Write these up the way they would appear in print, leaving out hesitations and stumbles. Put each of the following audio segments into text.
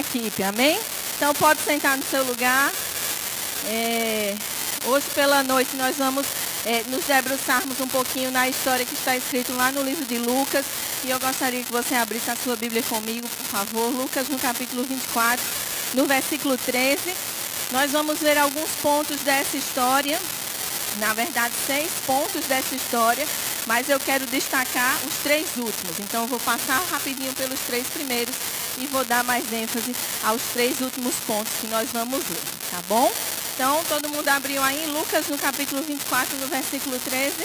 equipe, amém? Então pode sentar no seu lugar. Hoje pela noite nós vamos nos debruçarmos um pouquinho na história que está escrito lá no livro de Lucas. E eu gostaria que você abrisse a sua Bíblia comigo, por favor. Lucas no capítulo 24, no versículo 13. Nós vamos ver alguns pontos dessa história. Na verdade, 6 pontos dessa história. Mas eu quero destacar os 3 últimos. Então eu vou passar rapidinho pelos 3 primeiros e vou dar mais ênfase aos 3 últimos pontos que nós vamos ler, tá bom? Então, todo mundo abriu aí, Lucas no capítulo 24, no versículo 13.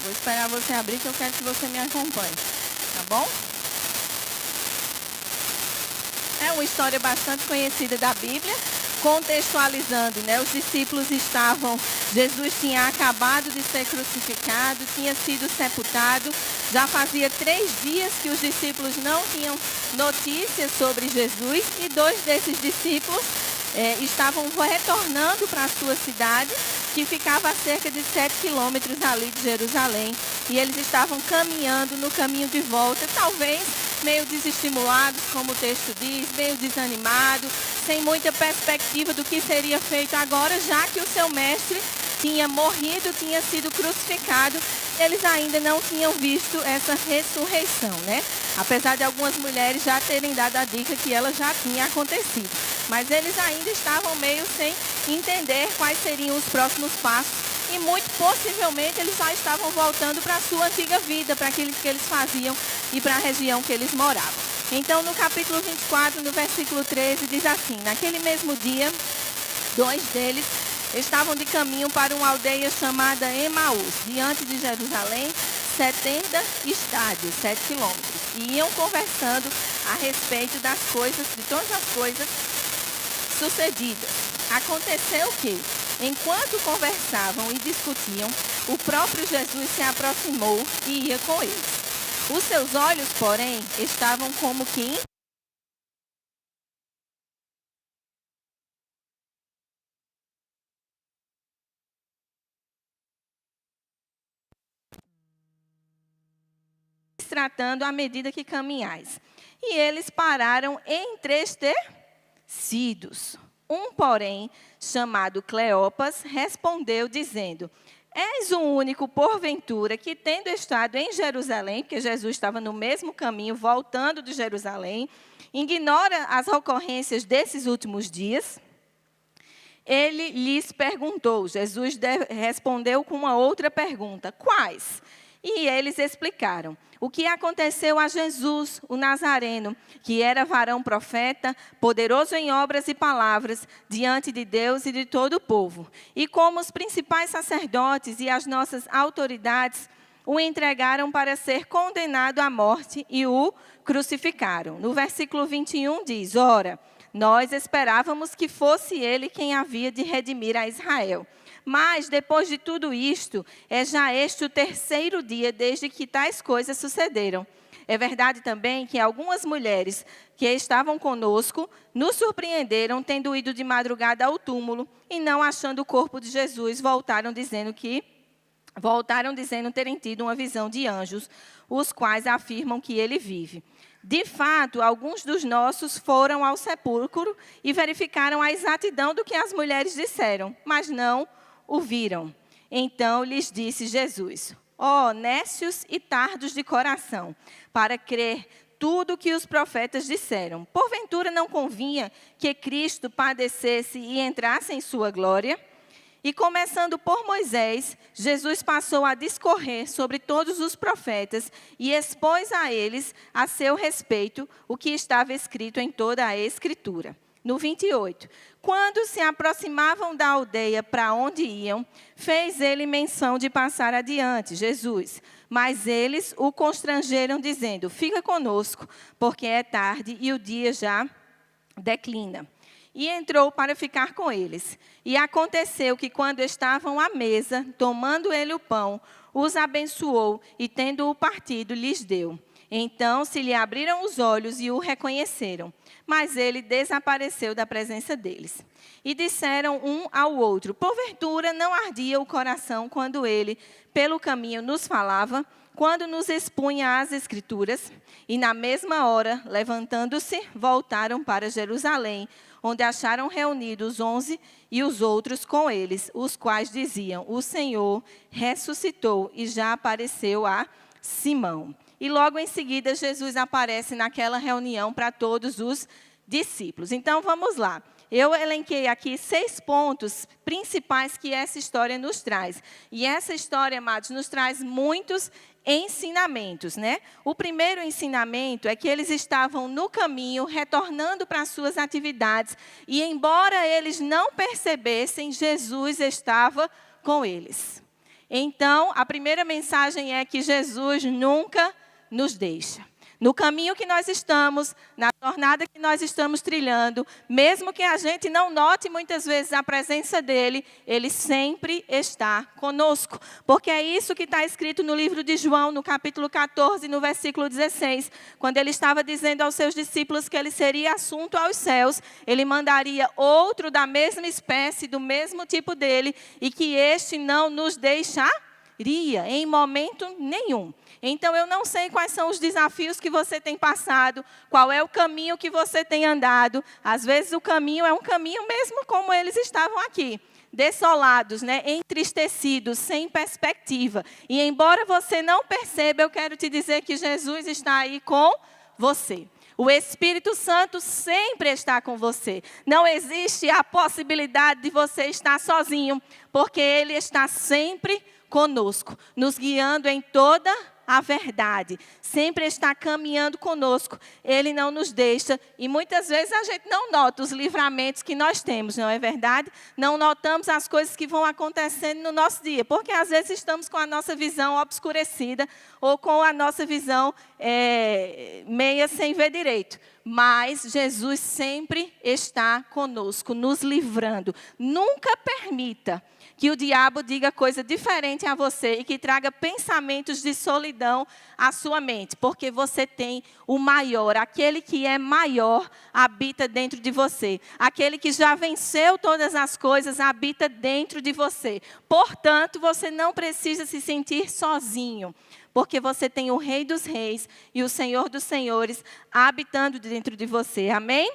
Vou esperar você abrir, que eu quero que você me acompanhe, tá bom? É uma história bastante conhecida da Bíblia, contextualizando, né? Os discípulos estavam, Jesus tinha acabado de ser crucificado, tinha sido sepultado. Já fazia 3 dias que os discípulos não tinham notícias sobre Jesus e 2 desses discípulos estavam retornando para a sua cidade, que ficava a cerca de 7 quilômetros ali de Jerusalém. E eles estavam caminhando no caminho de volta, talvez meio desestimulados, como o texto diz, meio desanimado, sem muita perspectiva do que seria feito agora, já que o seu mestre tinha morrido, tinha sido crucificado. Eles ainda não tinham visto essa ressurreição, né? Apesar de algumas mulheres já terem dado a dica que ela já tinha acontecido. Mas eles ainda estavam meio sem entender quais seriam os próximos passos. E muito possivelmente eles já estavam voltando para a sua antiga vida, para aquilo que eles faziam e para a região que eles moravam. Então, no capítulo 24, no versículo 13, diz assim: naquele mesmo dia, 2 deles estavam de caminho para uma aldeia chamada Emaús, diante de Jerusalém, 70 estádios, 7 quilômetros. E iam conversando a respeito das coisas, de todas as coisas sucedidas. Aconteceu que, enquanto conversavam e discutiam, o próprio Jesus se aproximou e ia com eles. Os seus olhos, porém, estavam como que tratando à medida que caminhais. E eles pararam entristecidos. Um, porém, chamado Cleopas, respondeu dizendo: és o único, porventura, que tendo estado em Jerusalém, porque Jesus estava no mesmo caminho, voltando de Jerusalém, ignora as ocorrências desses últimos dias? Ele lhes perguntou. Jesus respondeu com uma outra pergunta: quais? E eles explicaram o que aconteceu a Jesus, o Nazareno, que era varão profeta, poderoso em obras e palavras, diante de Deus e de todo o povo. E como os principais sacerdotes e as nossas autoridades o entregaram para ser condenado à morte e o crucificaram. No versículo 21 diz: ora, nós esperávamos que fosse ele quem havia de redimir a Israel. Mas, depois de tudo isto, é já este o 3º dia desde que tais coisas sucederam. É verdade também que algumas mulheres que estavam conosco nos surpreenderam, tendo ido de madrugada ao túmulo e não achando o corpo de Jesus, voltaram dizendo terem tido uma visão de anjos, os quais afirmam que ele vive. De fato, alguns dos nossos foram ao sepulcro e verificaram a exatidão do que as mulheres disseram, mas não o viram. Então lhes disse Jesus: ó, nécios e tardos de coração, para crer tudo o que os profetas disseram. Porventura não convinha que Cristo padecesse e entrasse em sua glória? E começando por Moisés, Jesus passou a discorrer sobre todos os profetas e expôs a eles, a seu respeito, o que estava escrito em toda a Escritura. No 28, quando se aproximavam da aldeia para onde iam, fez ele menção de passar adiante, Jesus. Mas eles o constrangeram, dizendo: fica conosco, porque é tarde e o dia já declina. E entrou para ficar com eles. E aconteceu que, quando estavam à mesa, tomando ele o pão, os abençoou e, tendo-o partido, lhes deu. Então se lhe abriram os olhos e o reconheceram. Mas ele desapareceu da presença deles. E disseram um ao outro: porventura não ardia o coração quando ele, pelo caminho, nos falava? quando nos expunha às Escrituras, e na mesma hora, levantando-se, voltaram para Jerusalém, onde acharam reunidos 11 e os outros com eles, os quais diziam: o Senhor ressuscitou e já apareceu a Simão. E logo em seguida, Jesus aparece naquela reunião para todos os discípulos. Então, vamos lá. Eu elenquei aqui 6 pontos principais que essa história nos traz. E essa história, amados, nos traz muitos ensinamentos, né? O primeiro ensinamento é que eles estavam no caminho, retornando para as suas atividades. E embora eles não percebessem, Jesus estava com eles. Então, a primeira mensagem é que Jesus nunca nos deixa. No caminho que nós estamos, na jornada que nós estamos trilhando, mesmo que a gente não note muitas vezes a presença dele, ele sempre está conosco. Porque é isso que está escrito no livro de João, no capítulo 14, no versículo 16. Quando ele estava dizendo aos seus discípulos que ele seria assunto aos céus, ele mandaria outro da mesma espécie, do mesmo tipo dele, e que este não nos deixaria em momento nenhum. Então, eu não sei quais são os desafios que você tem passado, qual é o caminho que você tem andado. Às vezes, o caminho é um caminho mesmo como eles estavam aqui, desolados, né? Entristecidos, sem perspectiva. E, embora você não perceba, eu quero te dizer que Jesus está aí com você. O Espírito Santo sempre está com você. Não existe a possibilidade de você estar sozinho, porque Ele está sempre conosco, nos guiando em toda a verdade, sempre está caminhando conosco, Ele não nos deixa, e muitas vezes a gente não nota os livramentos que nós temos, não é verdade? Não notamos as coisas que vão acontecendo no nosso dia, porque às vezes estamos com a nossa visão obscurecida, ou com a nossa visão meia sem ver direito. Mas Jesus sempre está conosco, nos livrando. Nunca permita que o diabo diga coisa diferente a você e que traga pensamentos de solidão à sua mente. Porque você tem o maior, aquele que é maior, habita dentro de você. Aquele que já venceu todas as coisas, habita dentro de você. Portanto, você não precisa se sentir sozinho. Porque você tem o Rei dos Reis e o Senhor dos Senhores habitando dentro de você. Amém?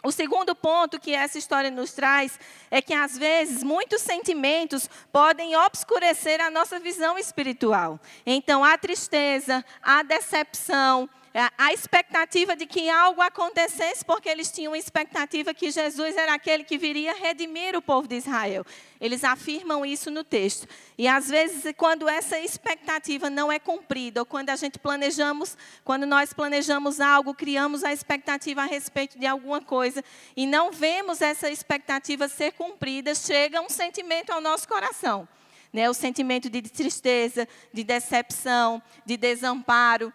O segundo ponto que essa história nos traz é que, às vezes, muitos sentimentos podem obscurecer a nossa visão espiritual. Então, a tristeza, a decepção, a expectativa de que algo acontecesse, porque eles tinham a expectativa que Jesus era aquele que viria redimir o povo de Israel. Eles afirmam isso no texto. E às vezes, quando essa expectativa não é cumprida, ou quando quando nós planejamos algo, criamos a expectativa a respeito de alguma coisa, e não vemos essa expectativa ser cumprida, chega um sentimento ao nosso coração. Né, o sentimento de tristeza, de decepção, de desamparo,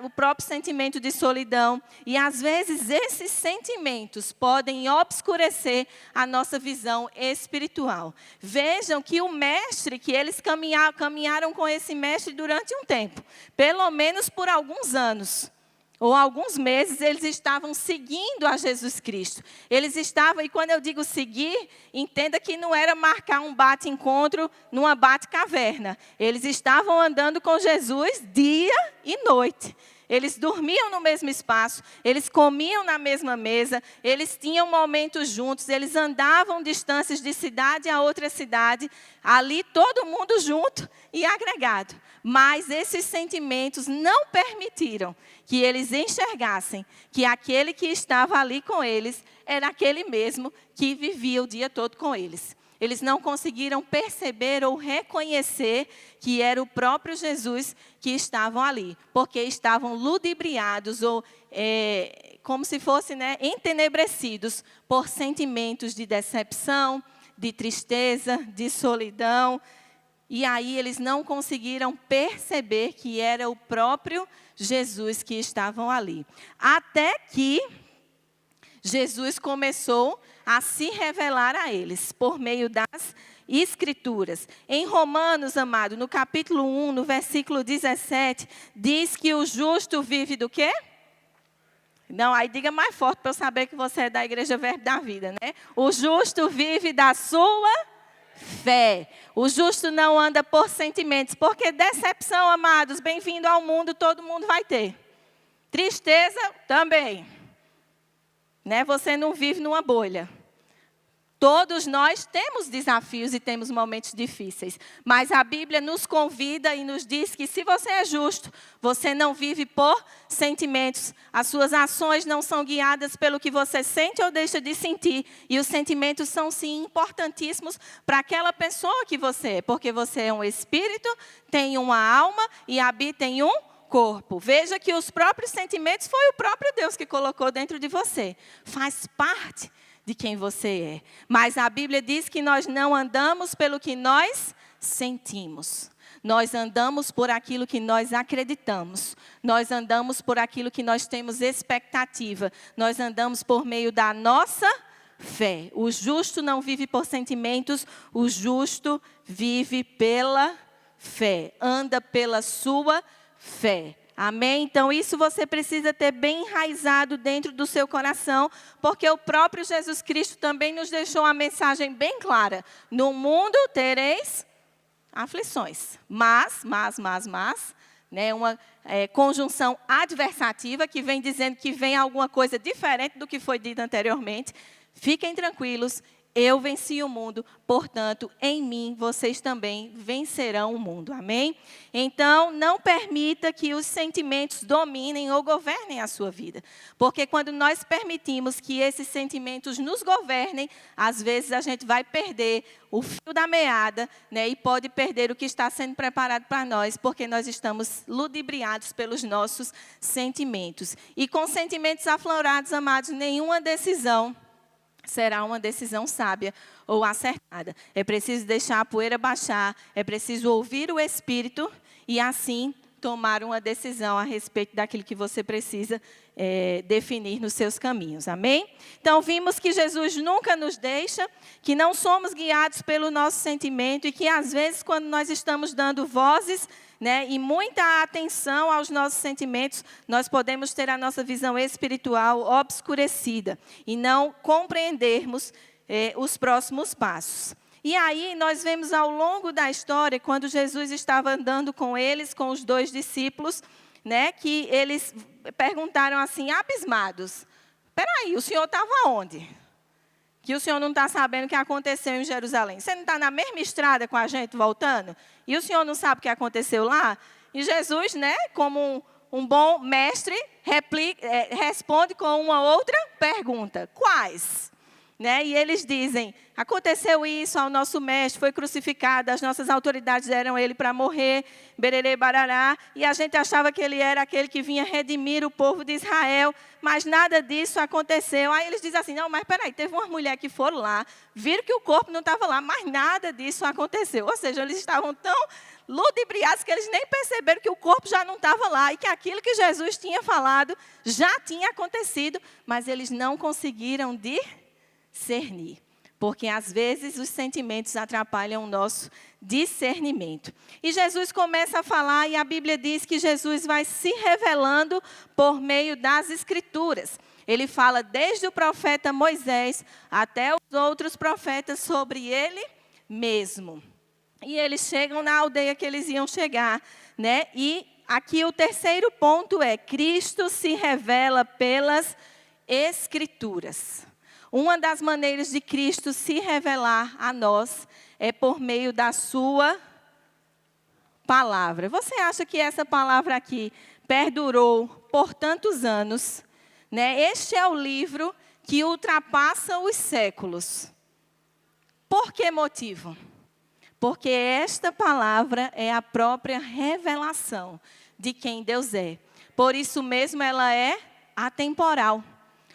o próprio sentimento de solidão. E, às vezes, esses sentimentos podem obscurecer a nossa visão espiritual. Vejam que o mestre, que eles caminharam com esse mestre durante um tempo, pelo menos por alguns anos. Ou alguns meses, eles estavam seguindo a Jesus Cristo. Eles estavam, e quando eu digo seguir, entenda que não era marcar um bate-encontro numa bate-caverna. Eles estavam andando com Jesus dia e noite. Eles dormiam no mesmo espaço, eles comiam na mesma mesa, eles tinham momentos juntos, eles andavam distâncias de cidade a outra cidade, ali todo mundo junto e agregado. Mas esses sentimentos não permitiram que eles enxergassem que aquele que estava ali com eles era aquele mesmo que vivia o dia todo com eles. Eles não conseguiram perceber ou reconhecer que era o próprio Jesus que estavam ali, porque estavam ludibriados ou como se fossem, né, entenebrecidos por sentimentos de decepção, de tristeza, de solidão. E aí eles não conseguiram perceber que era o próprio Jesus que estavam ali. Até que Jesus começou a se revelar a eles por meio das Escrituras. Em Romanos, amado, no capítulo 1, no versículo 17, diz que o justo vive do quê? Não, aí diga mais forte para eu saber que você é da Igreja Verbo da Vida, né? O justo vive da sua fé. O justo não anda por sentimentos, porque decepção, amados, bem-vindo ao mundo, todo mundo vai ter. Tristeza também. Né? Você não vive numa bolha. Todos nós temos desafios e temos momentos difíceis. Mas a Bíblia nos convida e nos diz que se você é justo, você não vive por sentimentos. As suas ações não são guiadas pelo que você sente ou deixa de sentir. E os sentimentos são, sim, importantíssimos para aquela pessoa que você é. Porque você é um espírito, tem uma alma e habita em um corpo. Veja que os próprios sentimentos foi o próprio Deus que colocou dentro de você. Faz parte de quem você é. Mas a Bíblia diz que nós não andamos pelo que nós sentimos. Nós andamos por aquilo que nós acreditamos. Nós andamos por aquilo que nós temos expectativa. Nós andamos por meio da nossa fé. O justo não vive por sentimentos, o justo vive pela fé. Anda pela sua fé. Amém? Então, isso você precisa ter bem enraizado dentro do seu coração, porque o próprio Jesus Cristo também nos deixou uma mensagem bem clara. No mundo tereis aflições. Mas, né, uma conjunção adversativa que vem dizendo que vem alguma coisa diferente do que foi dito anteriormente. Fiquem tranquilos. Eu venci o mundo, portanto, em mim vocês também vencerão o mundo. Amém? Então, não permita que os sentimentos dominem ou governem a sua vida. Porque quando nós permitimos que esses sentimentos nos governem, às vezes a gente vai perder o fio da meada, né, e pode perder o que está sendo preparado para nós, porque nós estamos ludibriados pelos nossos sentimentos. E com sentimentos aflorados, amados, nenhuma decisão será uma decisão sábia ou acertada. É preciso deixar a poeira baixar, é preciso ouvir o Espírito e assim tomar uma decisão a respeito daquilo que você precisa definir nos seus caminhos. Amém? Então, vimos que Jesus nunca nos deixa, que não somos guiados pelo nosso sentimento e que, às vezes, quando nós estamos dando vozes, né, e muita atenção aos nossos sentimentos, nós podemos ter a nossa visão espiritual obscurecida e não compreendermos os próximos passos. E aí nós vemos ao longo da história, quando Jesus estava andando com eles, com os 2 discípulos, né, que eles perguntaram assim, abismados, espera aí, o senhor estava onde? Que o senhor não está sabendo o que aconteceu em Jerusalém. Você não está na mesma estrada com a gente voltando? E o senhor não sabe o que aconteceu lá? E Jesus, né, como um bom mestre, responde com uma outra pergunta. Quais? Né? E eles dizem, aconteceu isso ao nosso mestre, foi crucificado, as nossas autoridades deram ele para morrer, bererê, barará, e a gente achava que ele era aquele que vinha redimir o povo de Israel, mas nada disso aconteceu. Aí eles dizem assim, não, mas peraí, teve uma mulher que foram lá, viram que o corpo não estava lá, mas nada disso aconteceu. Ou seja, eles estavam tão ludibriados que eles nem perceberam que o corpo já não estava lá e que aquilo que Jesus tinha falado já tinha acontecido, mas eles não conseguiram discernir, porque às vezes os sentimentos atrapalham o nosso discernimento. E Jesus começa a falar e a Bíblia diz que Jesus vai se revelando por meio das Escrituras. Ele fala desde o profeta Moisés até os outros profetas sobre ele mesmo. E eles chegam na aldeia que eles iam chegar, né? E aqui o terceiro ponto é: Cristo se revela pelas Escrituras. Uma das maneiras de Cristo se revelar a nós é por meio da sua palavra. Você acha que essa palavra aqui perdurou por tantos anos? Né? Este é o livro que ultrapassa os séculos. Por que motivo? Porque esta palavra é a própria revelação de quem Deus é. Por isso mesmo ela é atemporal.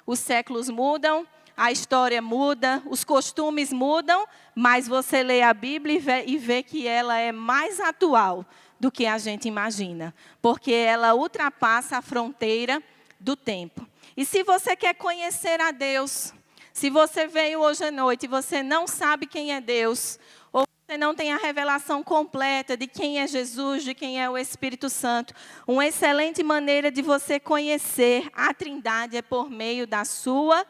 Os séculos mudam, a história muda, os costumes mudam, mas você lê a Bíblia e vê que ela é mais atual do que a gente imagina, porque ela ultrapassa a fronteira do tempo. E se você quer conhecer a Deus, se você veio hoje à noite e você não sabe quem é Deus, ou você não tem a revelação completa de quem é Jesus, de quem é o Espírito Santo, uma excelente maneira de você conhecer a Trindade é por meio da sua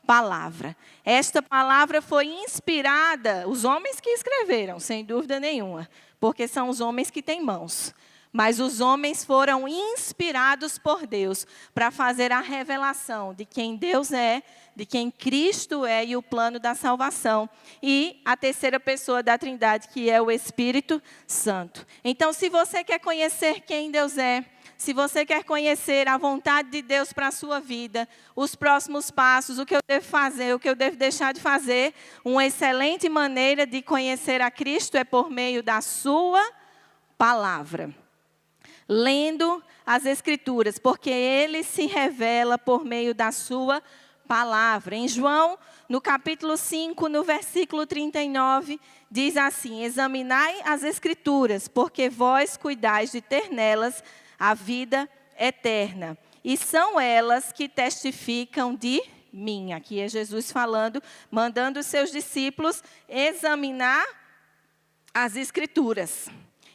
palavra. Esta palavra foi inspirada, os homens que escreveram, sem dúvida nenhuma, porque são os homens que têm mãos. Mas os homens foram inspirados por Deus para fazer a revelação de quem Deus é, de quem Cristo é e o plano da salvação. E a terceira pessoa da Trindade, que é o Espírito Santo. Então, se você quer conhecer quem Deus é, se você quer conhecer a vontade de Deus para a sua vida, os próximos passos, o que eu devo fazer, o que eu devo deixar de fazer, uma excelente maneira de conhecer a Cristo é por meio da sua palavra. Lendo as Escrituras, porque Ele se revela por meio da sua palavra. Em João, no capítulo 5, no versículo 39, diz assim: examinai as Escrituras, porque vós cuidais de ter nelas a vida eterna. E são elas que testificam de mim. Aqui é Jesus falando, mandando os seus discípulos examinar as Escrituras.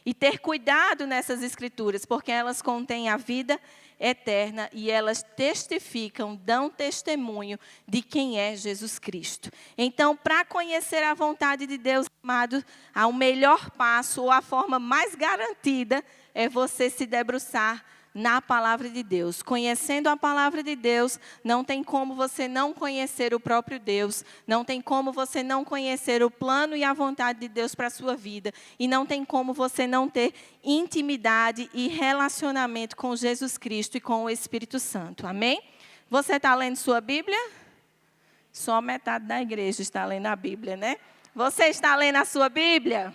E ter cuidado nessas Escrituras, porque elas contêm a vida eterna e elas testificam, dão testemunho de quem é Jesus Cristo. Então, para conhecer a vontade de Deus, amado, o melhor passo, ou a forma mais garantida, é você se debruçar na palavra de Deus. Conhecendo a palavra de Deus, não tem como você não conhecer o próprio Deus, não tem como você não conhecer o plano e a vontade de Deus para a sua vida, e não tem como você não ter intimidade e relacionamento com Jesus Cristo e com o Espírito Santo. Amém? Você está lendo sua Bíblia? Só metade da igreja está lendo a Bíblia, né? Você está lendo a sua Bíblia?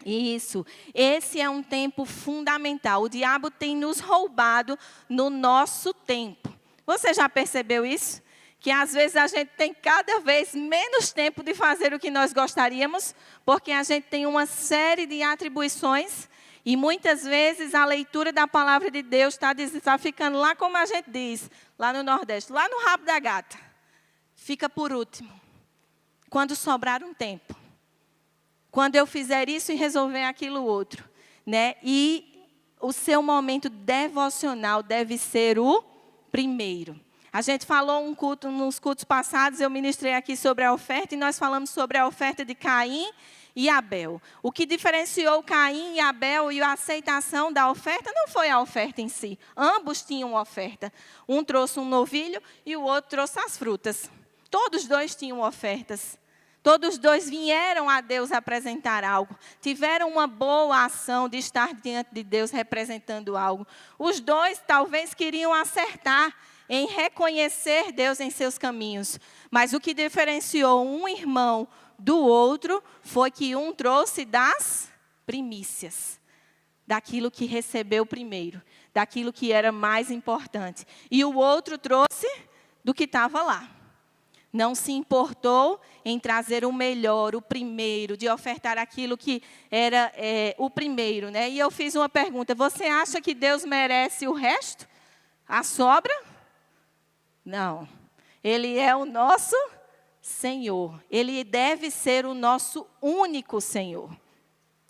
Isso, esse é um tempo fundamental. O diabo tem nos roubado no nosso tempo. Você já percebeu isso? Que às vezes a gente tem cada vez menos tempo de fazer o que nós gostaríamos, porque a gente tem uma série de atribuições e muitas vezes a leitura da palavra de Deus está ficando lá, como a gente diz, lá no Nordeste, lá no rabo da gata. Fica por último, quando sobrar um tempo. Quando eu fizer isso e resolver aquilo outro, né? E o seu momento devocional deve ser o primeiro. A gente falou nos cultos passados, eu ministrei aqui sobre a oferta, e nós falamos sobre a oferta de Caim e Abel. O que diferenciou Caim e Abel e a aceitação da oferta não foi a oferta em si. Ambos tinham oferta. Um trouxe um novilho e o outro trouxe as frutas. Todos dois tinham ofertas. Todos dois vieram a Deus apresentar algo. Tiveram uma boa ação de estar diante de Deus representando algo. Os dois talvez queriam acertar em reconhecer Deus em seus caminhos. Mas o que diferenciou um irmão do outro foi que um trouxe das primícias. Daquilo que recebeu primeiro. Daquilo que era mais importante. E o outro trouxe do que estava lá. Não se importou em trazer o melhor, o primeiro, de ofertar aquilo que era o primeiro, né? E eu fiz uma pergunta: você acha que Deus merece o resto? A sobra? Não. Ele é o nosso Senhor. Ele deve ser o nosso único Senhor.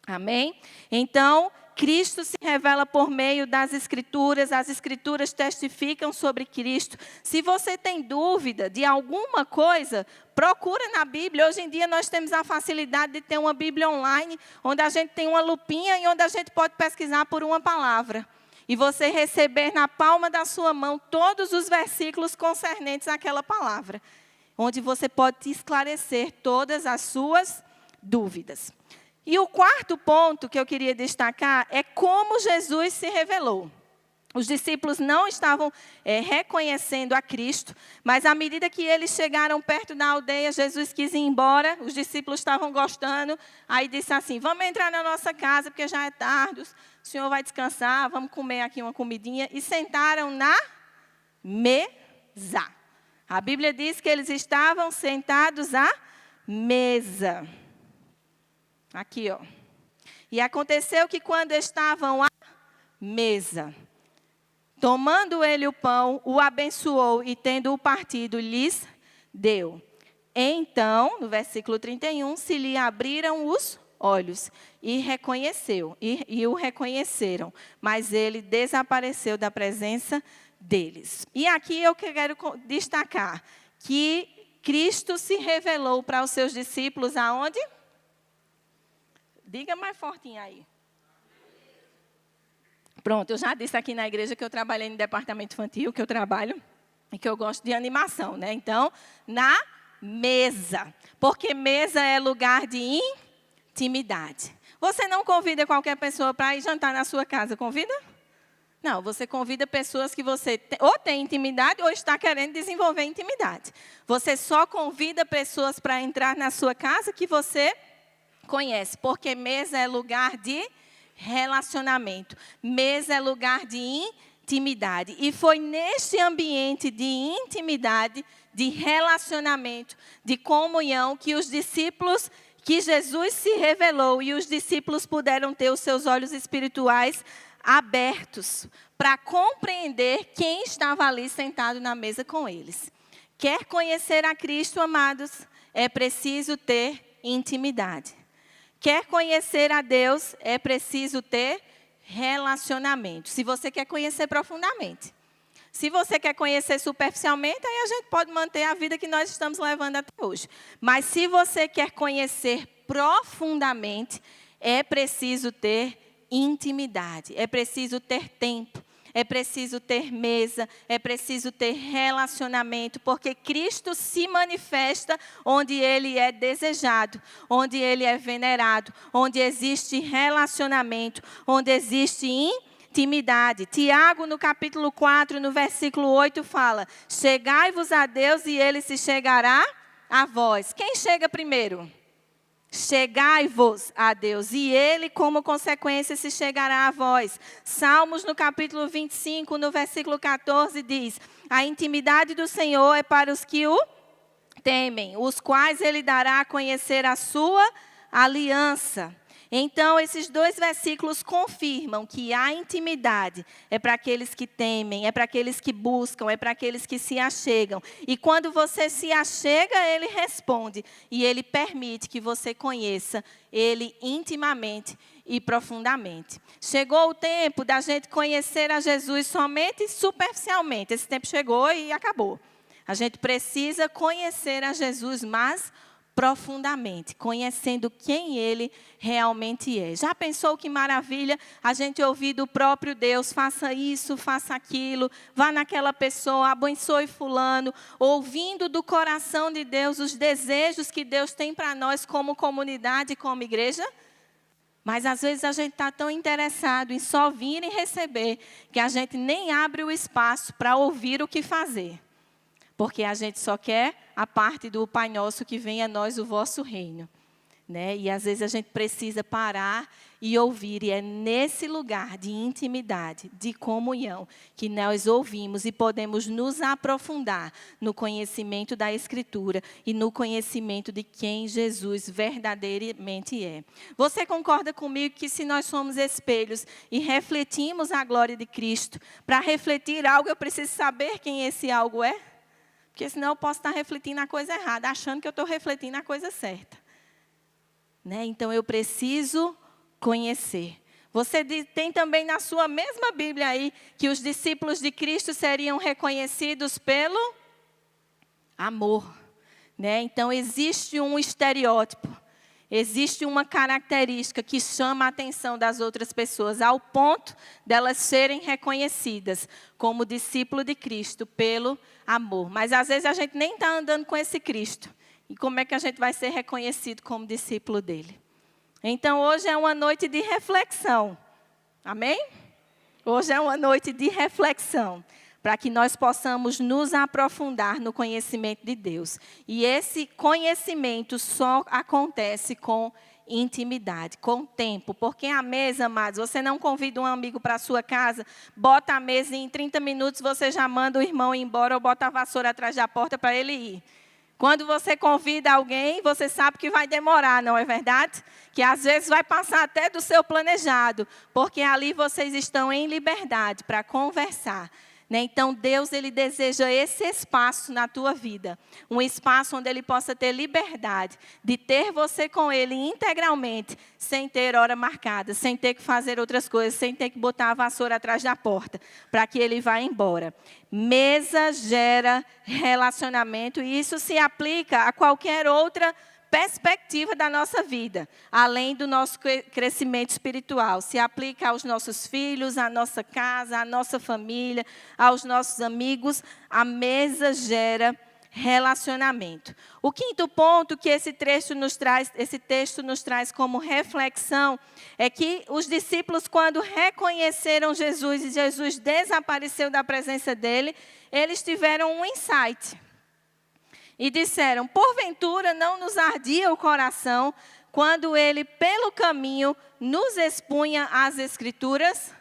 Amém? Então, Cristo se revela por meio das Escrituras, as Escrituras testificam sobre Cristo. Se você tem dúvida de alguma coisa, procura na Bíblia. Hoje em dia nós temos a facilidade de ter uma Bíblia online, onde a gente tem uma lupinha e onde a gente pode pesquisar por uma palavra. E você receber na palma da sua mão todos os versículos concernentes àquela palavra, onde você pode te esclarecer todas as suas dúvidas. E o quarto ponto que eu queria destacar é como Jesus se revelou. Os discípulos não estavam reconhecendo a Cristo, mas à medida que eles chegaram perto da aldeia, Jesus quis ir embora, os discípulos estavam gostando, aí disse assim: vamos entrar na nossa casa, porque já é tarde, o Senhor vai descansar, vamos comer aqui uma comidinha. E sentaram na mesa. A Bíblia diz que eles estavam sentados à mesa. Aqui, ó. E aconteceu que quando estavam à mesa, tomando ele o pão, o abençoou e tendo-o partido, lhes deu. Então, no versículo 31, se lhe abriram os olhos e o reconheceram, mas ele desapareceu da presença deles. E aqui eu quero destacar que Cristo se revelou para os seus discípulos aonde? Diga mais fortinho aí. Pronto, eu já disse aqui na igreja que eu trabalhei no departamento infantil, que eu trabalho e que eu gosto de animação, né? Então, na mesa. Porque mesa é lugar de intimidade. Você não convida qualquer pessoa para ir jantar na sua casa, convida? Não, você convida pessoas que você ou tem intimidade ou está querendo desenvolver intimidade. Você só convida pessoas para entrar na sua casa que você conhece. Porque mesa é lugar de relacionamento. Mesa é lugar de intimidade. E foi neste ambiente de intimidade, de relacionamento, de comunhão, que os discípulos, que Jesus se revelou e os discípulos puderam ter os seus olhos espirituais abertos para compreender quem estava ali sentado na mesa com eles. Quer conhecer a Cristo, amados, é preciso ter intimidade. Quer conhecer a Deus, é preciso ter relacionamento. Se você quer conhecer profundamente. Se você quer conhecer superficialmente, aí a gente pode manter a vida que nós estamos levando até hoje. Mas se você quer conhecer profundamente, é preciso ter intimidade. É preciso ter tempo. É preciso ter mesa, é preciso ter relacionamento, porque Cristo se manifesta onde Ele é desejado, onde Ele é venerado, onde existe relacionamento, onde existe intimidade. Tiago, no capítulo 4, no versículo 8, fala: chegai-vos a Deus e Ele se chegará a vós. Quem chega primeiro? Chegai-vos a Deus, e Ele, como consequência, se chegará a vós. Salmos, no capítulo 25, no versículo 14, diz: a intimidade do Senhor é para os que o temem, os quais Ele dará a conhecer a sua aliança. Então, esses dois versículos confirmam que a intimidade é para aqueles que temem, é para aqueles que buscam, é para aqueles que se achegam. E quando você se achega, Ele responde. E Ele permite que você conheça Ele intimamente e profundamente. Chegou o tempo da gente conhecer a Jesus somente superficialmente. Esse tempo chegou e acabou. A gente precisa conhecer a Jesus mais profundamente, conhecendo quem Ele realmente é. Já pensou que maravilha a gente ouvir do próprio Deus: faça isso, faça aquilo, vá naquela pessoa, abençoe fulano, ouvindo do coração de Deus os desejos que Deus tem para nós como comunidade, como igreja? Mas às vezes a gente está tão interessado em só vir e receber, que a gente nem abre o espaço para ouvir o que fazer. Porque a gente só quer a parte do Pai Nosso, que venha a nós o vosso reino. Né? E às vezes a gente precisa parar e ouvir. E é nesse lugar de intimidade, de comunhão, que nós ouvimos e podemos nos aprofundar no conhecimento da Escritura e no conhecimento de quem Jesus verdadeiramente é. Você concorda comigo que se nós somos espelhos e refletimos a glória de Cristo, para refletir algo eu preciso saber quem esse algo é? Porque senão eu posso estar refletindo a coisa errada, achando que eu estou refletindo a coisa certa. Né? Então, eu preciso conhecer. Você tem também na sua mesma Bíblia aí, que os discípulos de Cristo seriam reconhecidos pelo amor. Né? Então, existe um estereótipo. Existe uma característica que chama a atenção das outras pessoas, ao ponto delas serem reconhecidas como discípulo de Cristo pelo amor. Mas às vezes a gente nem está andando com esse Cristo. E como é que a gente vai ser reconhecido como discípulo dele? Então hoje é uma noite de reflexão. Amém? Hoje é uma noite de reflexão, para que nós possamos nos aprofundar no conhecimento de Deus. E esse conhecimento só acontece com intimidade, com tempo. Porque a mesa, amados, você não convida um amigo para a sua casa, bota a mesa e em 30 minutos você já manda o irmão ir embora ou bota a vassoura atrás da porta para ele ir. Quando você convida alguém, você sabe que vai demorar, não é verdade? Que às vezes vai passar até do seu planejado, porque ali vocês estão em liberdade para conversar. né? Então, Deus, Ele deseja esse espaço na tua vida. Um espaço onde Ele possa ter liberdade de ter você com Ele integralmente, sem ter hora marcada, sem ter que fazer outras coisas, sem ter que botar a vassoura atrás da porta, para que Ele vá embora. Mesa gera relacionamento e isso se aplica a qualquer outra perspectiva da nossa vida, além do nosso crescimento espiritual. Se aplica aos nossos filhos, à nossa casa, à nossa família, aos nossos amigos. A mesa gera relacionamento. O quinto ponto que esse texto nos traz como reflexão é que os discípulos, quando reconheceram Jesus e Jesus desapareceu da presença dele, eles tiveram um insight. E disseram, porventura não nos ardia o coração quando ele, pelo caminho, nos expunha as Escrituras?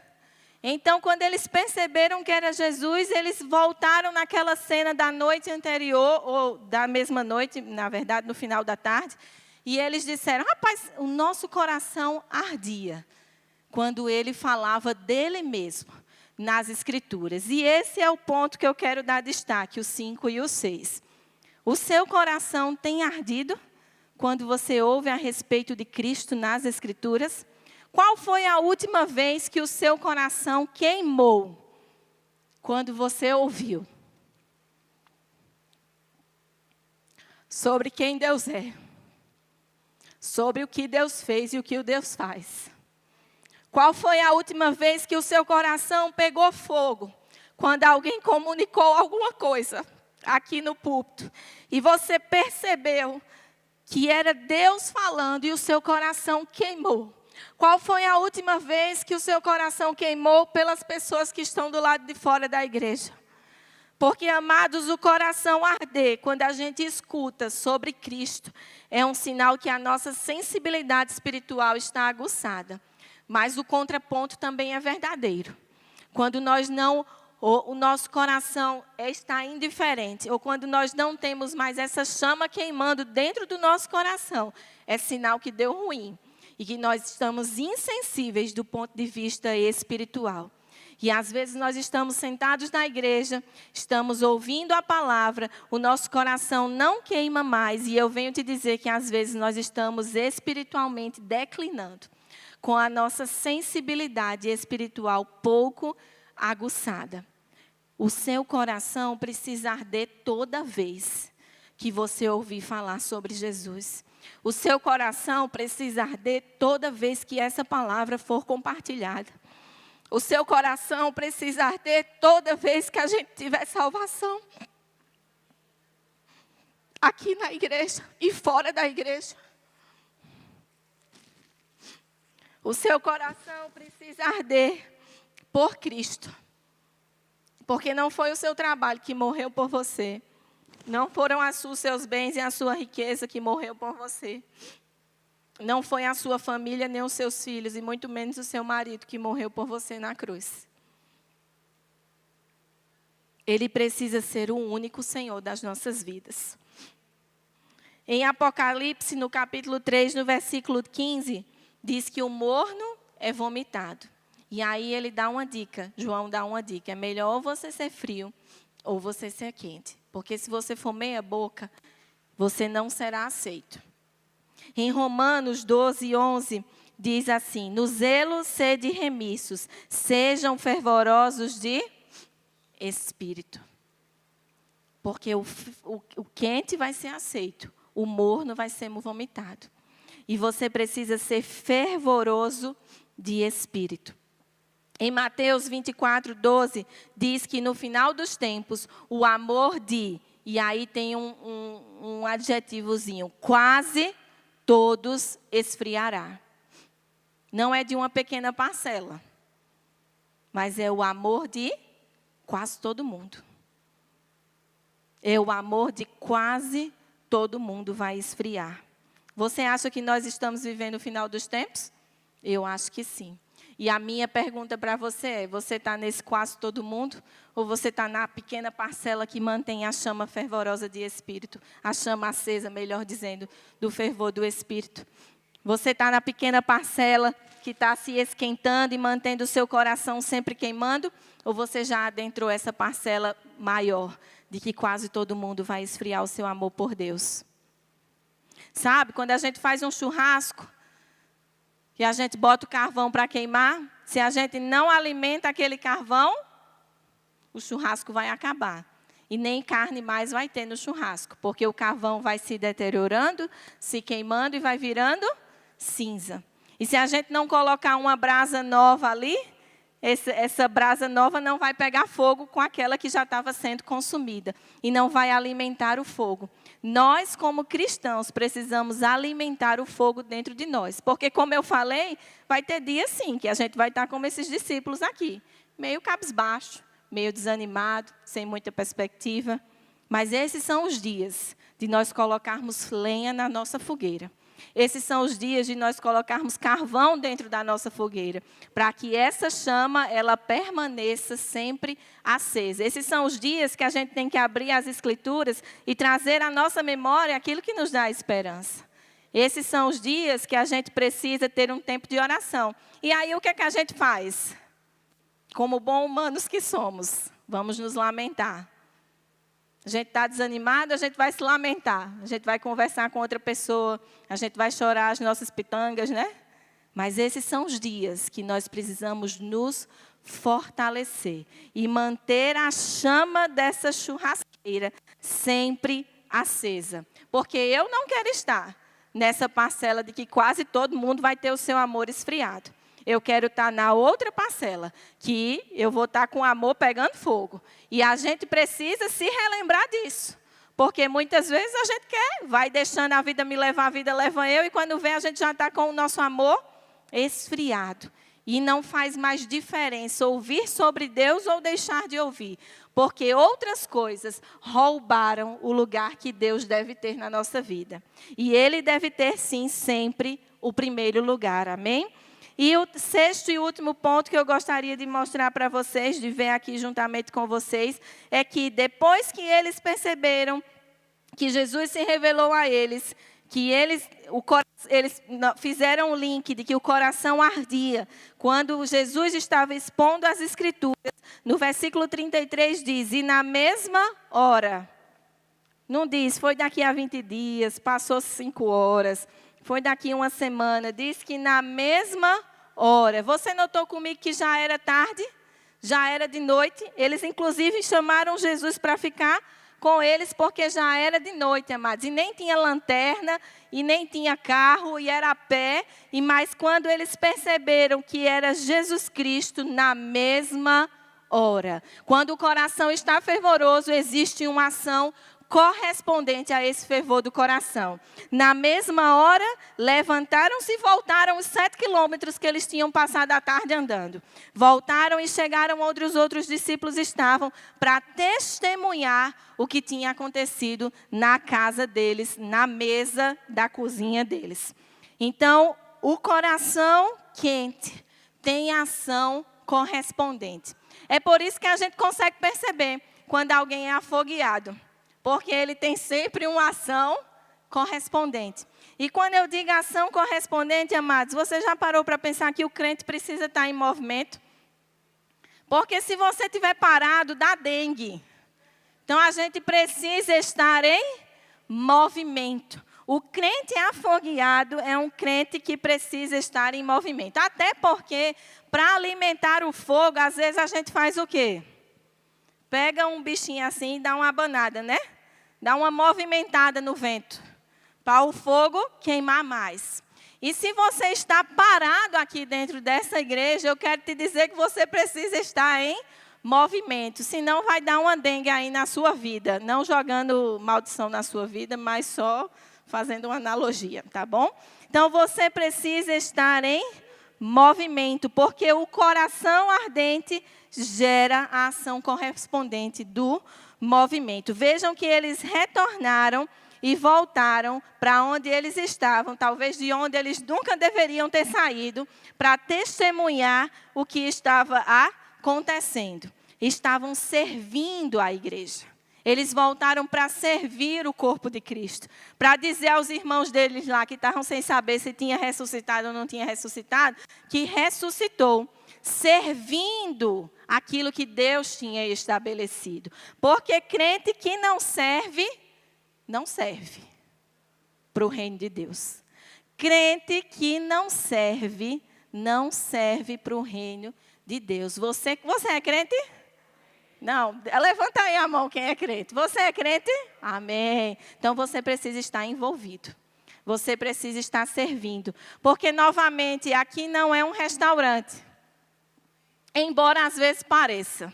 Então, quando eles perceberam que era Jesus, eles voltaram naquela cena da noite anterior, ou da mesma noite, na verdade, no final da tarde, e eles disseram, rapaz, o nosso coração ardia quando ele falava dele mesmo nas Escrituras. E esse é o ponto que eu quero dar destaque, o 5 e o 6. O seu coração tem ardido quando você ouve a respeito de Cristo nas Escrituras? Qual foi a última vez que o seu coração queimou quando você ouviu sobre quem Deus é, sobre o que Deus fez e o que o Deus faz? Qual foi a última vez que o seu coração pegou fogo quando alguém comunicou alguma coisa aqui no púlpito, e você percebeu que era Deus falando e o seu coração queimou? Qual foi a última vez que o seu coração queimou pelas pessoas que estão do lado de fora da igreja? Porque, amados, o coração arder quando a gente escuta sobre Cristo é um sinal que a nossa sensibilidade espiritual está aguçada. Mas o contraponto também é verdadeiro. Quando o nosso coração está indiferente, ou quando nós não temos mais essa chama queimando dentro do nosso coração, é sinal que deu ruim e que nós estamos insensíveis do ponto de vista espiritual. E às vezes nós estamos sentados na igreja, estamos ouvindo a palavra, o nosso coração não queima mais, e eu venho te dizer que às vezes nós estamos espiritualmente declinando, com a nossa sensibilidade espiritual pouco aguçada. O seu coração precisa arder toda vez que você ouvir falar sobre Jesus. O seu coração precisa arder toda vez que essa palavra for compartilhada. O seu coração precisa arder toda vez que a gente tiver salvação. Aqui na igreja e fora da igreja. O seu coração precisa arder por Cristo. Porque não foi o seu trabalho que morreu por você. Não foram os seus bens e a sua riqueza que morreu por você. Não foi a sua família, nem os seus filhos, e muito menos o seu marido que morreu por você na cruz. Ele precisa ser o único Senhor das nossas vidas. Em Apocalipse, no capítulo 3, no versículo 15, diz que o morno é vomitado. E aí ele dá uma dica, João dá uma dica. É melhor você ser frio ou você ser quente. Porque se você for meia boca, você não será aceito. Em Romanos 12, 11, diz assim, no zelo sede remissos, sejam fervorosos de espírito. Porque o quente vai ser aceito, o morno vai ser vomitado. E você precisa ser fervoroso de espírito. Em Mateus 24, 12, diz que no final dos tempos, o amor e aí tem um adjetivozinho, quase todos esfriará. Não é de uma pequena parcela, mas é o amor de quase todo mundo. É o amor de quase todo mundo vai esfriar. Você acha que nós estamos vivendo o final dos tempos? Eu acho que sim. E a minha pergunta para você é, você está nesse quase todo mundo? Ou você está na pequena parcela que mantém a chama fervorosa de Espírito? A chama acesa, melhor dizendo, do fervor do Espírito. Você está na pequena parcela que está se esquentando e mantendo o seu coração sempre queimando? Ou você já adentrou essa parcela maior de que quase todo mundo vai esfriar o seu amor por Deus? Sabe, quando a gente faz um churrasco, que a gente bota o carvão para queimar, se a gente não alimenta aquele carvão, o churrasco vai acabar. E nem carne mais vai ter no churrasco, porque o carvão vai se deteriorando, se queimando e vai virando cinza. E se a gente não colocar uma brasa nova ali, essa brasa nova não vai pegar fogo com aquela que já estava sendo consumida. E não vai alimentar o fogo. Nós, como cristãos, precisamos alimentar o fogo dentro de nós. Porque, como eu falei, vai ter dias sim, que a gente vai estar como esses discípulos aqui. Meio cabisbaixo, meio desanimado, sem muita perspectiva. Mas esses são os dias de nós colocarmos lenha na nossa fogueira. Esses são os dias de nós colocarmos carvão dentro da nossa fogueira, para que essa chama, ela permaneça sempre acesa. Esses são os dias que a gente tem que abrir as Escrituras e trazer à nossa memória aquilo que nos dá esperança. Esses são os dias que a gente precisa ter um tempo de oração. E aí o que é que a gente faz? Como bons humanos que somos, vamos nos lamentar. A gente está desanimado, a gente vai se lamentar. A gente vai conversar com outra pessoa. A gente vai chorar as nossas pitangas, né? Mas esses são os dias que nós precisamos nos fortalecer. E manter a chama dessa churrasqueira sempre acesa. Porque eu não quero estar nessa parcela de que quase todo mundo vai ter o seu amor esfriado. Eu quero estar na outra parcela, que eu vou estar com o amor pegando fogo. E a gente precisa se relembrar disso. Porque muitas vezes a gente vai deixando a vida me levar, a vida leva eu, e quando vem a gente já está com o nosso amor esfriado. E não faz mais diferença ouvir sobre Deus ou deixar de ouvir. Porque outras coisas roubaram o lugar que Deus deve ter na nossa vida. E Ele deve ter, sim, sempre o primeiro lugar. Amém? E o sexto e último ponto que eu gostaria de mostrar para vocês, de ver aqui juntamente com vocês, é que depois que eles perceberam que Jesus se revelou a eles, que eles fizeram o link de que o coração ardia, quando Jesus estava expondo as Escrituras, no versículo 33 diz, e na mesma hora, não diz, foi daqui a 20 dias, passou 5 horas, foi daqui uma semana, diz que na mesma hora. Você notou comigo que já era tarde? Já era de noite? Eles, inclusive, chamaram Jesus para ficar com eles, porque já era de noite, amados. E nem tinha lanterna, e nem tinha carro, e era a pé. Mas quando eles perceberam que era Jesus Cristo, na mesma hora. Quando o coração está fervoroso, existe uma ação correspondente a esse fervor do coração. Na mesma hora, levantaram-se e voltaram os 7 quilômetros que eles tinham passado a tarde andando. Voltaram e chegaram onde os outros discípulos estavam para testemunhar o que tinha acontecido na casa deles, na mesa da cozinha deles. Então, o coração quente tem ação correspondente. É por isso que a gente consegue perceber quando alguém é afogueado. Porque ele tem sempre uma ação correspondente. E quando eu digo ação correspondente, amados, você já parou para pensar que o crente precisa estar em movimento? Porque se você estiver parado, dá dengue. Então, a gente precisa estar em movimento. O crente afogueado é um crente que precisa estar em movimento. Até porque, para alimentar o fogo, às vezes a gente faz o quê? Pega um bichinho assim e dá uma abanada, né? Dá uma movimentada no vento, para o fogo queimar mais. E se você está parado aqui dentro dessa igreja, eu quero te dizer que você precisa estar em movimento. Senão vai dar uma dengue aí na sua vida. Não jogando maldição na sua vida, mas só fazendo uma analogia, tá bom? Então você precisa estar em movimento, porque o coração ardente gera a ação correspondente do movimento. Vejam que eles retornaram e voltaram para onde eles estavam, talvez de onde eles nunca deveriam ter saído, para testemunhar o que estava acontecendo. Estavam servindo a igreja. Eles voltaram para servir o corpo de Cristo. Para dizer aos irmãos deles lá, que estavam sem saber se tinha ressuscitado ou não tinha ressuscitado, que ressuscitou, servindo aquilo que Deus tinha estabelecido. Porque crente que não serve para o reino de Deus. Crente que não serve para o reino de Deus. Você é crente? Não, levanta aí a mão quem é crente. Você é crente? Amém. Então você precisa estar envolvido. Você precisa estar servindo. Porque, novamente, aqui não é um restaurante. Embora às vezes pareça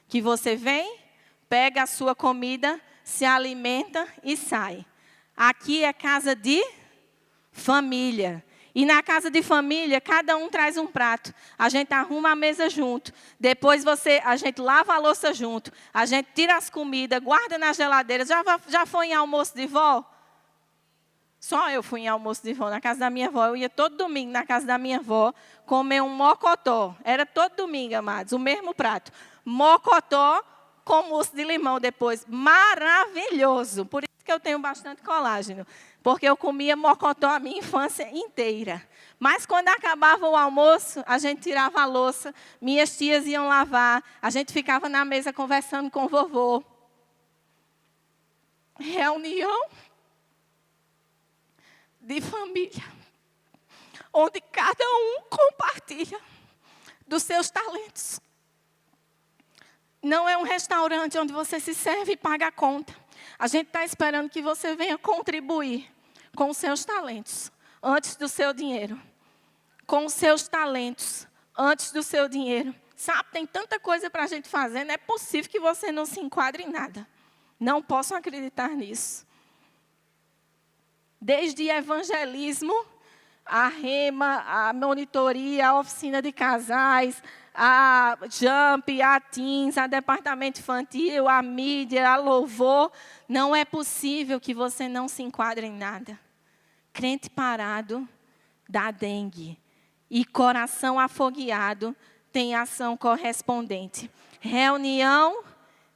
que você vem, pega a sua comida, se alimenta e sai. Aqui é casa de família. E na casa de família, cada um traz um prato. A gente arruma a mesa junto. Depois a gente lava a louça junto. A gente tira as comidas, guarda na geladeira. Já foi em almoço de vó? Só eu fui em almoço de vó, na casa da minha avó. Eu ia todo domingo na casa da minha avó comer um mocotó. Era todo domingo, amados, o mesmo prato. Mocotó com mousse de limão depois. Maravilhoso. Por isso que eu tenho bastante colágeno. Porque eu comia mocotó a minha infância inteira. Mas quando acabava o almoço, a gente tirava a louça, minhas tias iam lavar, a gente ficava na mesa conversando com o vovô. Reunião de família, onde cada um compartilha dos seus talentos. Não é um restaurante onde você se serve e paga a conta. A gente está esperando que você venha contribuir com os seus talentos antes do seu dinheiro. Com os seus talentos antes do seu dinheiro. Sabe, tem tanta coisa para a gente fazer, não é possível que você não se enquadre em nada. Não posso acreditar nisso. Desde evangelismo, a rema, a monitoria, a oficina de casais, a Jump, a Teens, a departamento infantil, a mídia, a louvor. Não é possível que você não se enquadre em nada. Crente parado dá dengue. E coração afogueado tem ação correspondente. Reunião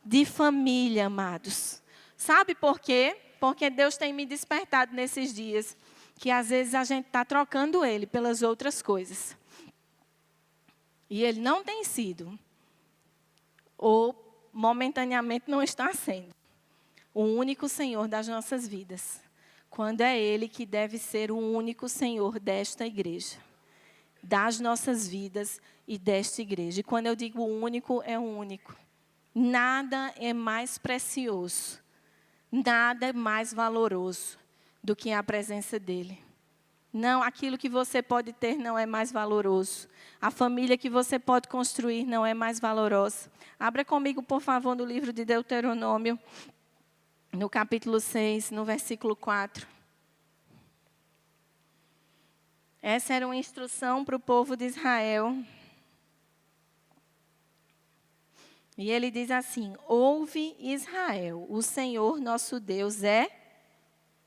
de família, amados. Sabe por quê? Porque Deus tem me despertado nesses dias, que às vezes a gente está trocando Ele pelas outras coisas. E Ele não tem sido, ou momentaneamente não está sendo, o único Senhor das nossas vidas. Quando é Ele que deve ser o único Senhor desta igreja, das nossas vidas e desta igreja. E quando eu digo único, é o único. Nada é mais precioso. Nada é mais valoroso do que a presença dEle. Não, aquilo que você pode ter não é mais valoroso. A família que você pode construir não é mais valorosa. Abra comigo, por favor, no livro de Deuteronômio, no capítulo 6, no versículo 4. Essa era uma instrução para o povo de Israel. E ele diz assim: ouve Israel, o Senhor nosso Deus é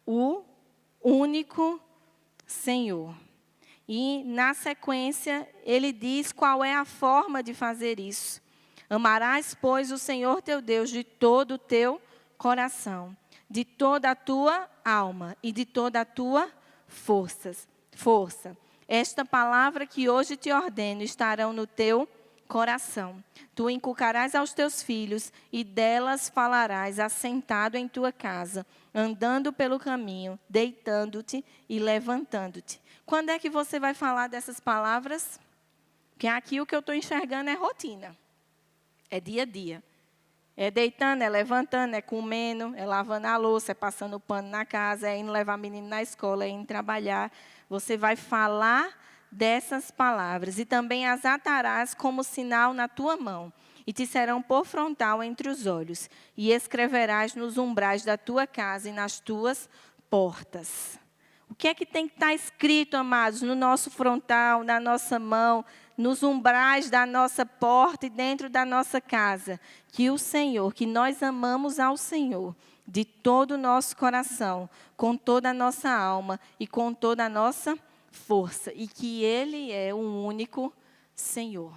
o único Senhor. E na sequência ele diz qual é a forma de fazer isso. Amarás, pois, o Senhor teu Deus de todo o teu coração, de toda a tua alma e de toda a tua força. Esta palavra que hoje te ordeno estarão no teu coração. Tu inculcarás aos teus filhos e delas falarás assentado em tua casa, andando pelo caminho, deitando-te e levantando-te. Quando é que você vai falar dessas palavras? Porque aqui o que eu estou enxergando é rotina. É dia a dia. É deitando, é levantando, é comendo, é lavando a louça, é passando o pano na casa, é indo levar menino na escola, é indo trabalhar. Você vai falar dessas palavras, e também as atarás como sinal na tua mão, e te serão por frontal entre os olhos, e escreverás nos umbrais da tua casa e nas tuas portas. O que é que tem que estar escrito, amados, no nosso frontal, na nossa mão, nos umbrais da nossa porta e dentro da nossa casa? Que o Senhor, que nós amamos ao Senhor, de todo o nosso coração, com toda a nossa alma e com toda a nossa força, e que Ele é o único Senhor.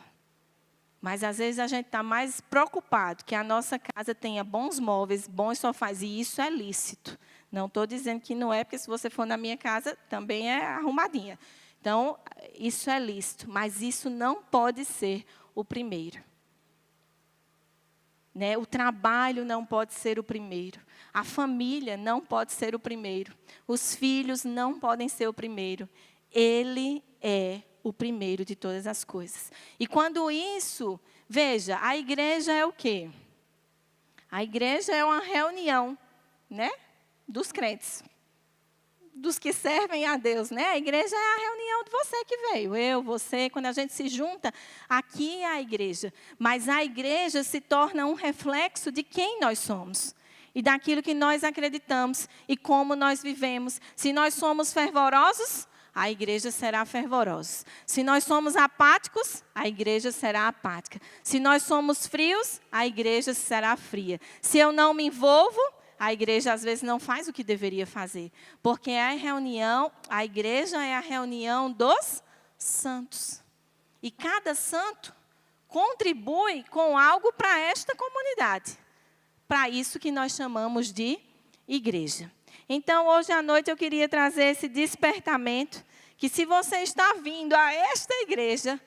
Mas às vezes a gente está mais preocupado que a nossa casa tenha bons móveis, bons sofás, e isso é lícito. Não estou dizendo que não é, porque se você for na minha casa, também é arrumadinha. Então, isso é lícito, mas isso não pode ser o primeiro. Né? O trabalho não pode ser o primeiro. A família não pode ser o primeiro. Os filhos não podem ser o primeiro. Ele é o primeiro de todas as coisas. E quando isso, veja, a igreja é o quê? A igreja é uma reunião, né? Dos crentes, dos que servem a Deus, né? A igreja é a reunião de você que veio, eu, você, quando a gente se junta, aqui é a igreja. Mas a igreja se torna um reflexo de quem nós somos e daquilo que nós acreditamos e como nós vivemos. Se nós somos fervorosos, a igreja será fervorosa. Se nós somos apáticos, a igreja será apática. Se nós somos frios, a igreja será fria. Se eu não me envolvo, a igreja às vezes não faz o que deveria fazer. Porque a igreja é a reunião dos santos. E cada santo contribui com algo para esta comunidade. Para isso que nós chamamos de igreja. Então, hoje à noite eu queria trazer esse despertamento, que se você está vindo a esta igreja,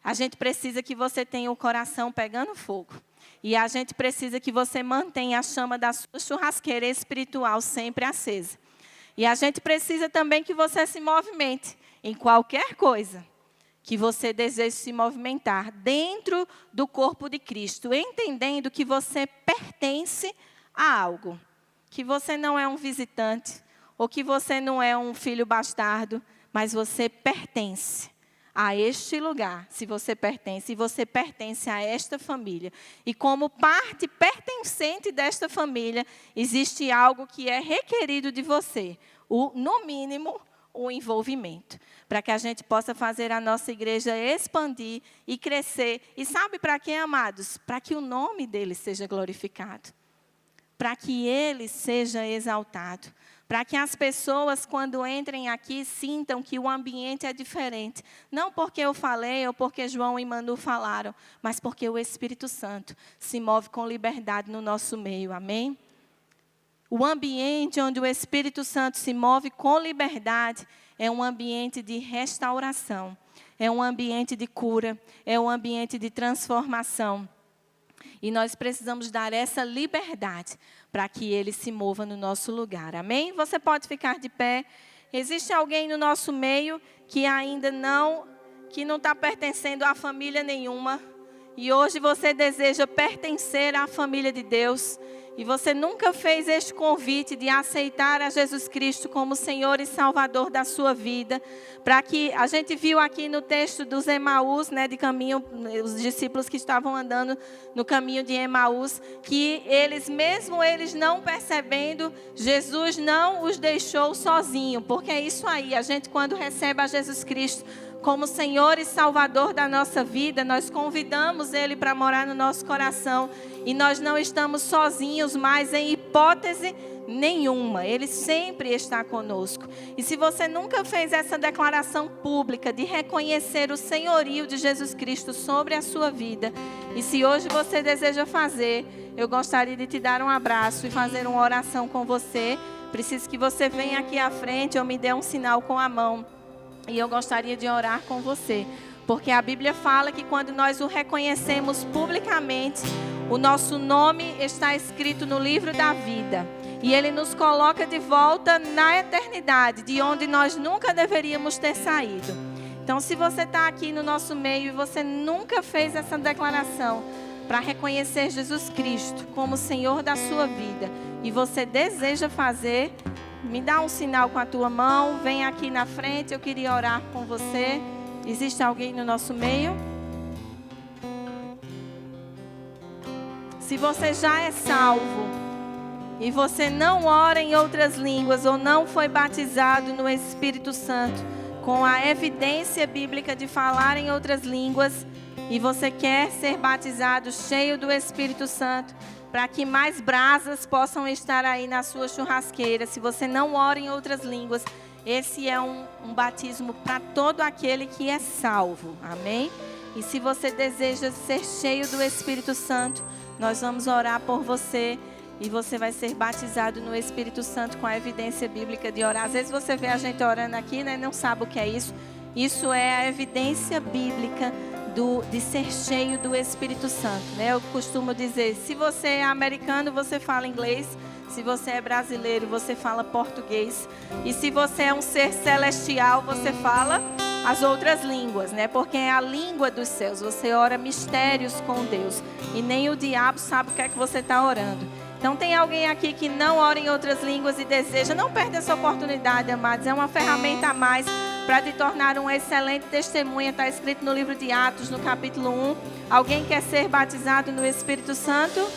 a gente precisa que você tenha o coração pegando fogo. E a gente precisa que você mantenha a chama da sua churrasqueira espiritual sempre acesa. E a gente precisa também que você se movimente em qualquer coisa que você deseje se movimentar dentro do corpo de Cristo, entendendo que você pertence a algo. Que você não é um visitante, ou que você não é um filho bastardo, mas você pertence a este lugar, se você pertence, e você pertence a esta família. E como parte pertencente desta família, existe algo que é requerido de você, no mínimo, o envolvimento, para que a gente possa fazer a nossa igreja expandir e crescer. E sabe para quê, amados? Para que o nome dele seja glorificado, para que ele seja exaltado. Para que as pessoas, quando entrem aqui, sintam que o ambiente é diferente. Não porque eu falei ou porque João e Manu falaram, mas porque o Espírito Santo se move com liberdade no nosso meio. Amém? O ambiente onde o Espírito Santo se move com liberdade é um ambiente de restauração. É um ambiente de cura. É um ambiente de transformação. E nós precisamos dar essa liberdade para que ele se mova no nosso lugar. Amém? Você pode ficar de pé. Existe alguém no nosso meio que ainda não está pertencendo a família nenhuma. E hoje você deseja pertencer à família de Deus. E você nunca fez este convite de aceitar a Jesus Cristo como Senhor e Salvador da sua vida. Para que a gente viu aqui no texto dos Emaús, né, de caminho, os discípulos que estavam andando no caminho de Emaús, que mesmo eles não percebendo, Jesus não os deixou sozinhos. Porque é isso aí, a gente quando recebe a Jesus Cristo como Senhor e Salvador da nossa vida, nós convidamos Ele para morar no nosso coração. E nós não estamos sozinhos mais em hipótese nenhuma. Ele sempre está conosco. E se você nunca fez essa declaração pública de reconhecer o senhorio de Jesus Cristo sobre a sua vida, e se hoje você deseja fazer, eu gostaria de te dar um abraço e fazer uma oração com você. Preciso que você venha aqui à frente ou me dê um sinal com a mão. E eu gostaria de orar com você. Porque a Bíblia fala que quando nós o reconhecemos publicamente, o nosso nome está escrito no livro da vida. E Ele nos coloca de volta na eternidade, de onde nós nunca deveríamos ter saído. Então, se você está aqui no nosso meio e você nunca fez essa declaração para reconhecer Jesus Cristo como Senhor da sua vida, e você deseja fazer, me dá um sinal com a tua mão, vem aqui na frente, eu queria orar com você. Existe alguém no nosso meio? Se você já é salvo e você não ora em outras línguas ou não foi batizado no Espírito Santo com a evidência bíblica de falar em outras línguas e você quer ser batizado cheio do Espírito Santo para que mais brasas possam estar aí na sua churrasqueira, se você não ora em outras línguas, esse é um batismo para todo aquele que é salvo, amém? E se você deseja ser cheio do Espírito Santo, nós vamos orar por você. E você vai ser batizado no Espírito Santo com a evidência bíblica de orar. Às vezes você vê a gente orando aqui, né, e não sabe o que é isso. Isso é a evidência bíblica de ser cheio do Espírito Santo, né? Eu costumo dizer, se você é americano, você fala inglês. Se você é brasileiro, você fala português. E se você é um ser celestial, você fala as outras línguas, né? Porque é a língua dos céus. Você ora mistérios com Deus. E nem o diabo sabe o que é que você está orando. Então tem alguém aqui que não ora em outras línguas e deseja, não perca essa oportunidade, amados. É uma ferramenta a mais para te tornar um excelente testemunha. Está escrito no livro de Atos, no capítulo 1. Alguém quer ser batizado no Espírito Santo?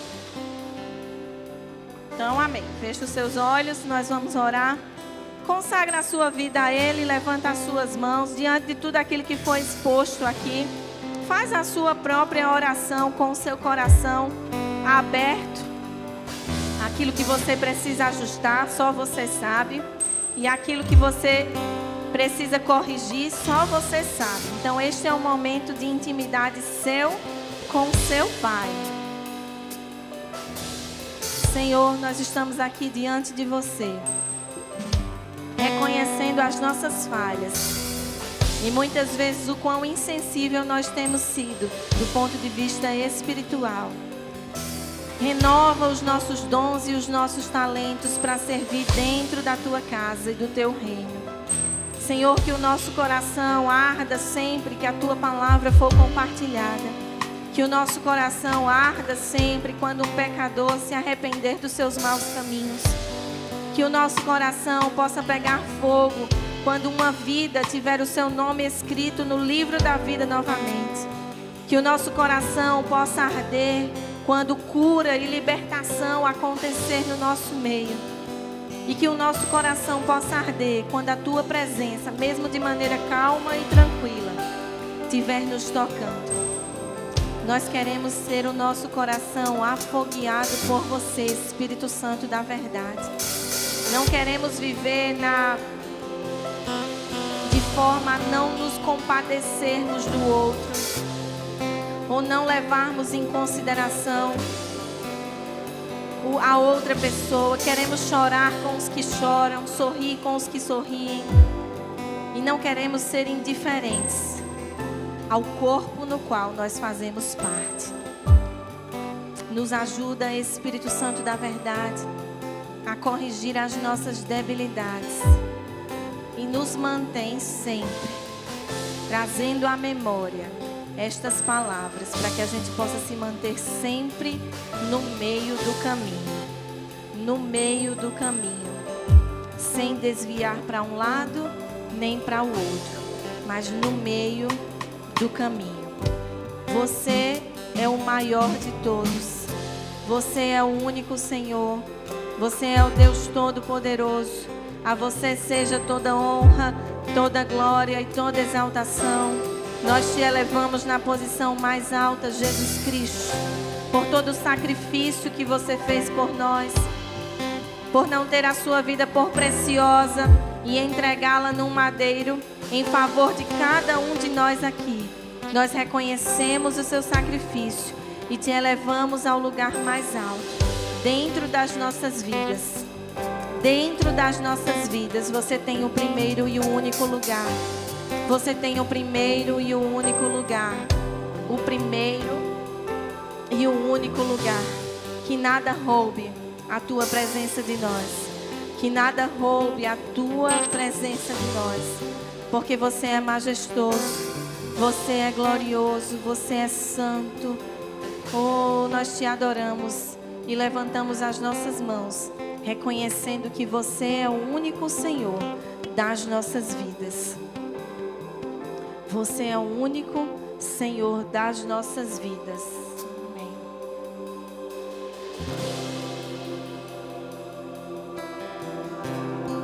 Então, amém. Feche os seus olhos, nós vamos orar. Consagra a sua vida a Ele, levanta as suas mãos diante de tudo aquilo que foi exposto aqui. Faz a sua própria oração com o seu coração aberto. Aquilo que você precisa ajustar, só você sabe. E aquilo que você precisa corrigir, só você sabe. Então, este é um momento de intimidade seu com seu Pai. Senhor, nós estamos aqui diante de você, reconhecendo as nossas falhas. E muitas vezes o quão insensível nós temos sido do ponto de vista espiritual. Renova os nossos dons e os nossos talentos para servir dentro da Tua casa e do Teu reino. Senhor, que o nosso coração arda sempre que a Tua palavra for compartilhada. Que o nosso coração arda sempre quando um pecador se arrepender dos seus maus caminhos. Que o nosso coração possa pegar fogo quando uma vida tiver o seu nome escrito no livro da vida novamente. Que o nosso coração possa arder quando cura e libertação acontecer no nosso meio. E que o nosso coração possa arder quando a Tua presença, mesmo de maneira calma e tranquila, estiver nos tocando. Nós queremos ter o nosso coração afogueado por Você, Espírito Santo da verdade. Não queremos viver de forma a não nos compadecermos do outro. Ou não levarmos em consideração a outra pessoa. Queremos chorar com os que choram, sorrir com os que sorriem. E não queremos ser indiferentes ao corpo no qual nós fazemos parte. Nos ajuda, Espírito Santo da verdade, a corrigir as nossas debilidades. E nos mantém sempre trazendo à memória estas palavras, para que a gente possa se manter sempre no meio do caminho. No meio do caminho. Sem desviar para um lado, nem para o outro. Mas no meio do caminho. Você é o maior de todos. Você é o único Senhor. Você é o Deus Todo-Poderoso. A você seja toda honra, toda glória e toda exaltação. Nós te elevamos na posição mais alta, Jesus Cristo, por todo o sacrifício que você fez por nós, por não ter a sua vida por preciosa e entregá-la num madeiro em favor de cada um de nós aqui. Nós reconhecemos o seu sacrifício e te elevamos ao lugar mais alto, dentro das nossas vidas. Dentro das nossas vidas, você tem o primeiro e o único lugar. Você tem o primeiro e o único lugar. O primeiro e o único lugar. Que nada roube a Tua presença de nós. Que nada roube a Tua presença de nós. Porque você é majestoso. Você é glorioso. Você é santo. Oh, nós te adoramos e levantamos as nossas mãos, reconhecendo que você é o único Senhor das nossas vidas. Você é o único Senhor das nossas vidas.